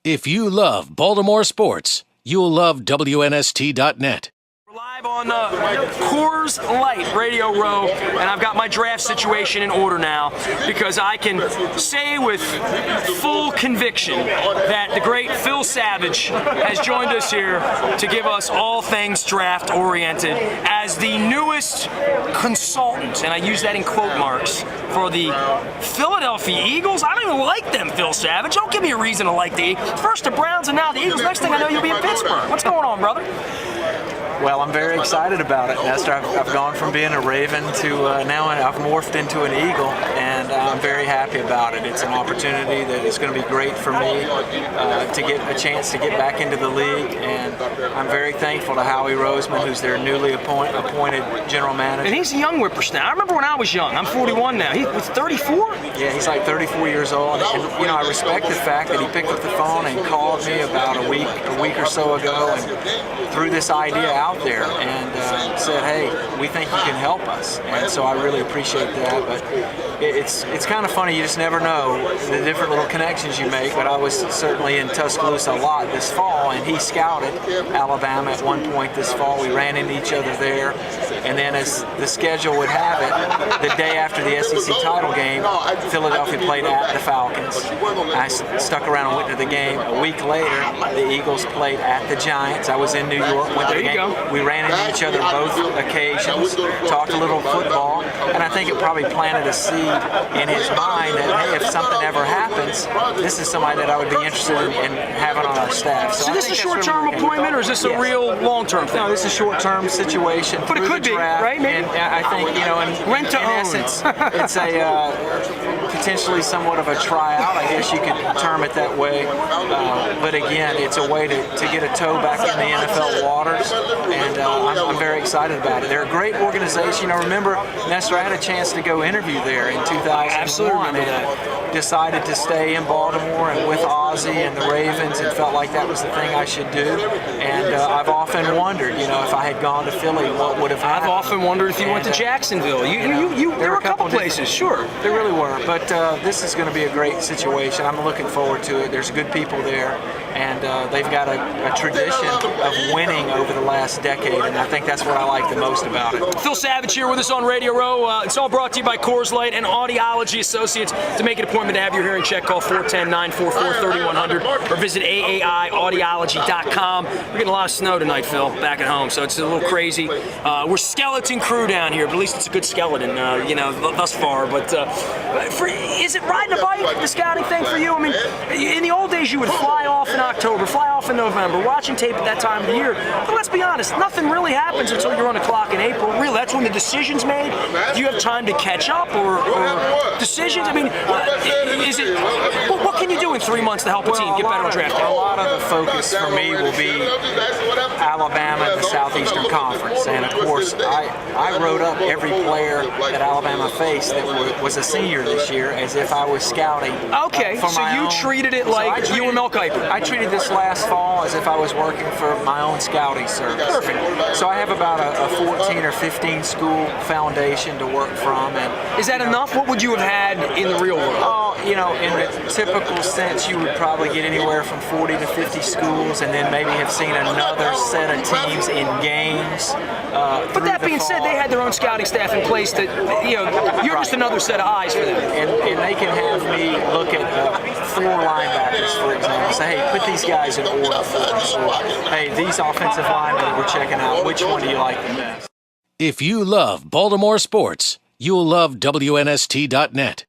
If you love Baltimore sports, you'll love WNST.net. Live on Coors Light Radio Row, and I've got my draft situation in order now because I can say with full conviction that the great Phil Savage has joined us here to give us all things draft-oriented as the newest consultant, and I use that in quote marks, for the Philadelphia Eagles. I don't even like them, Phil Savage. Don't give me a reason to like the Eagles. First the Browns and now the Eagles. Next thing I know, you'll be in Pittsburgh. What's going on, brother? Well, I'm very excited about it, Nestor. I've gone from being a Raven to now I've morphed into an Eagle, and I'm very happy about it. It's an opportunity that is going to be great for me to get a chance to get back into the league, and I'm very thankful to Howie Roseman, who's their newly appointed general manager. And he's a young whippersnapper. I remember when I was young. I'm 41 now. He was 34? Yeah, he's like 34 years old, and you know, I respect the fact that he picked up the phone and called me about a week or so ago and threw this idea out there and said, hey, we think you can help us, and so I really appreciate that. But it's kind of funny, you just never know the different little connections you make. But I was certainly in Tuscaloosa a lot this fall, and he scouted Alabama at one point this fall. We ran into each other there, and then as the schedule would have it, the day after the SEC title game, Philadelphia played at the Falcons. I stuck around and went to the game. A week later, the Eagles played at the Giants. I was in New York, went to the game. We ran into each other both occasions, talked a little football, and I think it probably planted a seed in his mind that, hey, if something ever happens, this is somebody that I would be interested in having on our staff. So this is a short-term appointment, or is this a real long-term thing? No, this is a short-term situation. But it could be, right? Maybe. And I think, you know, in essence, it's a potentially somewhat of a tryout. I guess you could term it that way. But again, it's a way to get a toe back in the NFL waters, and I'm very excited about it. They're a great organization. You know, remember, Nestor, I had a chance to go interview there in 2001. Absolutely remember that. Decided to stay in Baltimore and with Ozzie and the Ravens, and felt like that was the thing I should do. And I've often wondered, you know, if I had gone to Philly, what would have happened. I've often wondered if you went to Jacksonville. There were a couple places, sure. There really were, but this is going to be a great situation. I'm looking forward to it. There's good people there, and they've got a tradition of winning over the last decade, and I think that's what I like the most about it. Phil Savage here with us on Radio Row. It's all brought to you by Coors Light and Audiology Associates. To make an appointment to have your hearing check, call 410-944-3100 or visit aaiaudiology.com. We're getting a lot of snow tonight, Phil, back at home, so it's a little crazy. We're skeleton crew down here, but at least it's a good skeleton, you know, thus far. But is it riding a bike, the scouting thing for you? I mean, in the old days, you would fly off in October, fly off in November, watching tape at that time of the year. But let's be honest, nothing really happens until you're on the clock in April. Really, that's when the decision's made. Do you have time to catch up or decisions? I mean, what can you do in 3 months to help a team get better on draft day? A lot of the focus for me will be Alabama and the Southeastern Conference. And of course, I wrote up every player that Alabama faced that was a senior this year as if I was scouting. Okay, so you treated it like you were Mel Kiper. I treated this last fall as if I was working for my own scouting service. Perfect. So I have about a 14 or 15 school foundation to work from. And is that enough? What would you have had in the real world? Oh, you know, in the typical sense, you would probably get anywhere from 40 to 50 schools, and then maybe have seen another set of teams in games. But that being said, they had their own scouting staff in place that, you know, you're just another set of eyes for them. And they can have me look at 4 linebackers, for example, say, hey, put these guys in order for us. Or, hey, these offensive linemen that we're checking out, which one do you like the best? If you love Baltimore sports, you'll love WNST.net.